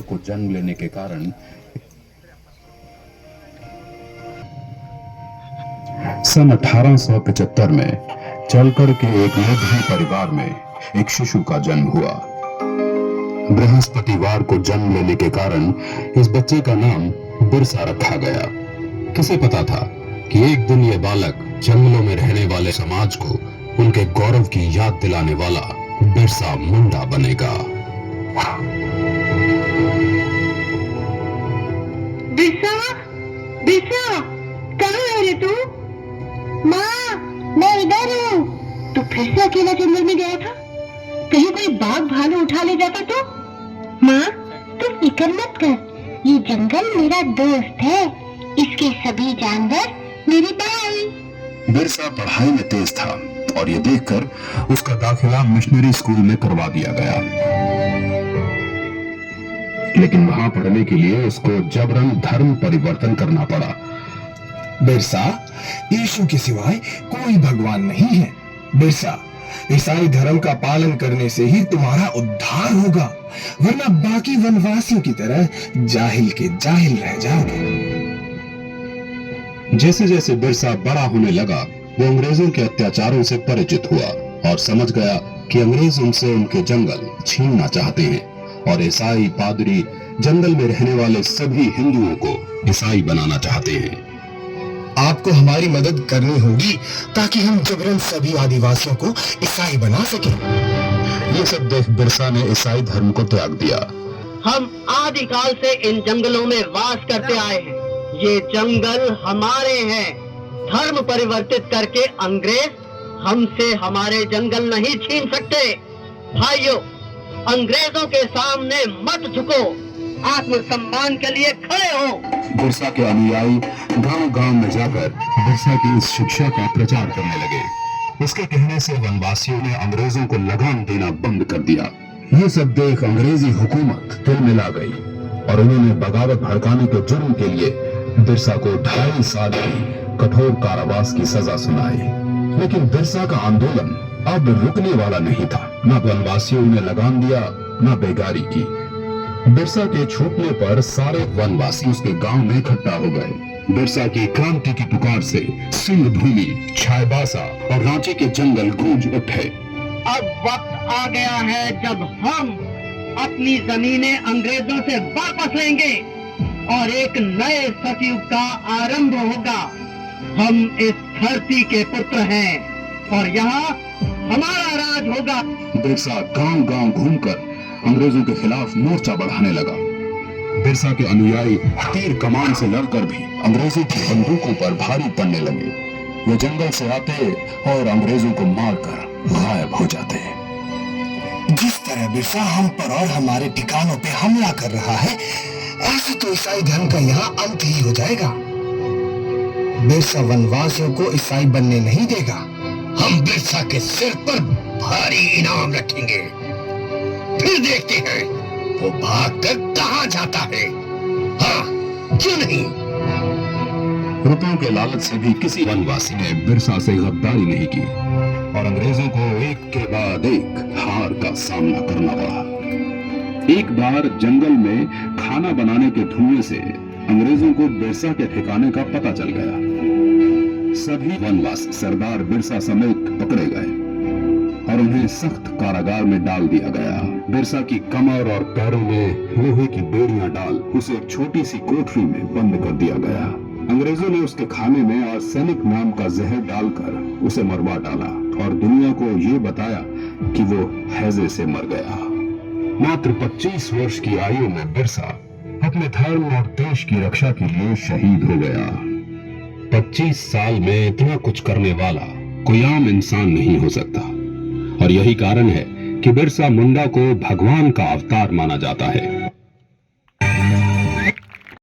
को जन्म लेने के कारण सन 1875 में चलकर के एक मध्यम परिवार में एक शिशु का जन्म हुआ। बृहस्पतिवार को जन्म लेने के कारण इस बच्चे का नाम बिरसा रखा गया। किसे पता था कि एक दिन ये बालक जंगलों में रहने वाले समाज को उनके गौरव की याद दिलाने वाला बिरसा मुंडा बनेगा। बिरसा, बिरसा, कहाँ है रे तू? माँ, मैं इधर हूँ। तू फिर से अकेला जंगल में गया था? कहीं कोई बाघ भालू उठा ले जाता तो? माँ, तू फिक्र मत कर, ये जंगल मेरा दोस्त है। इसके सभी जानवर मेरे भाई। बिरसा पढ़ाई में तेज था और ये देखकर उसका दाखिला मिशनरी स्कूल में करवा दिया गया, लेकिन वहां पढ़ने के लिए उसको जबरन धर्म परिवर्तन करना पड़ा। बिरसा, यीशु के सिवाय कोई भगवान नहीं है। बिरसा, ईसाई धर्म का पालन करने से ही तुम्हारा उद्धार होगा, वरना बाकी वनवासियों की तरह जाहिल के जाहिल रह जाओगे। जैसे जैसे बिरसा बड़ा होने लगा, वो अंग्रेजों के अत्याचारों से परिचित हुआ और समझ गया कि अंग्रेज उनसे उनके जंगल छीनना चाहते हैं और ईसाई पादरी जंगल में रहने वाले सभी हिंदुओं को ईसाई बनाना चाहते हैं। आपको हमारी मदद करनी होगी ताकि हम जबरन सभी आदिवासियों को ईसाई बना सकें। ये सब देख बिरसा ने ईसाई धर्म को त्याग दिया। हम आदिकाल से इन जंगलों में वास करते आए हैं। ये जंगल हमारे हैं। धर्म परिवर्तित करके अंग्रेज हमसे हमारे जंगल नहीं छीन सकते। भाइयों, अंग्रेजों के सामने मत झुको, आत्मसम्मान के लिए खड़े हो। बिरसा के अनुयायी गांव-गांव में जाकर बिरसा की इस शिक्षा का प्रचार करने लगे। इसके कहने से वनवासियों ने अंग्रेजों को लगाम देना बंद कर दिया। ये सब देख अंग्रेजी हुकूमत दिल में ला गई और उन्होंने बगावत भड़काने के जुर्म के लिए बिरसा को 2.5 साल की कठोर कारावास की सजा सुनाई। लेकिन बिरसा का आंदोलन अब रुकने वाला नहीं था। न वनवासियों ने लगाम दिया, न बेगारी की। बिरसा के छूटने पर सारे वनवासी उसके गांव में इकट्ठा हो गए। बिरसा की क्रांति की पुकार से सिंध भूमि, छायबासा और रांची के जंगल गूंज उठे। अब वक्त आ गया है जब हम अपनी जमीनें अंग्रेजों से वापस लेंगे और एक नए सतयुग का आरंभ होगा। हम इस धरती के पुत्र हैं और यहाँ हमारा राज होगा। बिरसा गांव-गांव घूमकर अंग्रेजों के खिलाफ मोर्चा बढ़ाने लगा। बिरसा के अनुयायी तीर कमान से लड़कर भी अंग्रेजों की बंदूकों पर भारी पड़ने लगे। वे जंगल से आते और अंग्रेजों को मारकर गायब हो जाते। जिस तरह बिरसा हम पर और हमारे ठिकानों पे हमला कर रहा है, ऐसे तो ईसाई धर्म का यहाँ अंत ही हो जाएगा। बिरसा वनवासियों को ईसाई बनने नहीं देगा। हम बिरसा के सिर पर भारी इनाम रखेंगे, फिर देखते हैं वो भागकर कहाँ जाता है। हाँ, क्यों नहीं? रुपयों के लालच से भी किसी वनवासी ने बिरसा से गद्दारी नहीं की और अंग्रेजों को एक के बाद एक हार का सामना करना पड़ा। एक बार जंगल में खाना बनाने के धुएं से अंग्रेजों को बिरसा के ठिकाने का पता चल गया। सभी वनवासी सरदार बिरसा समेत पकड़े गए और उन्हें सख्त कारागार में डाल दिया गया। बिरसा की कमर और पैरों में लोहे की बेड़ियां डाल उसे एक छोटी सी कोठरी में बंद कर दिया गया। अंग्रेजों ने उसके खाने में आर्सेनिक नाम का जहर डालकर उसे मरवा डाला और दुनिया को ये बताया कि वो हैजे से मर गया। मात्र 25 वर्ष की आयु में बिरसा अपने धर्म और देश की रक्षा के लिए शहीद हो गया। 25 साल में इतना कुछ करने वाला कोई आम इंसान नहीं हो सकता और यही कारण है कि बिरसा मुंडा को भगवान का अवतार माना जाता है।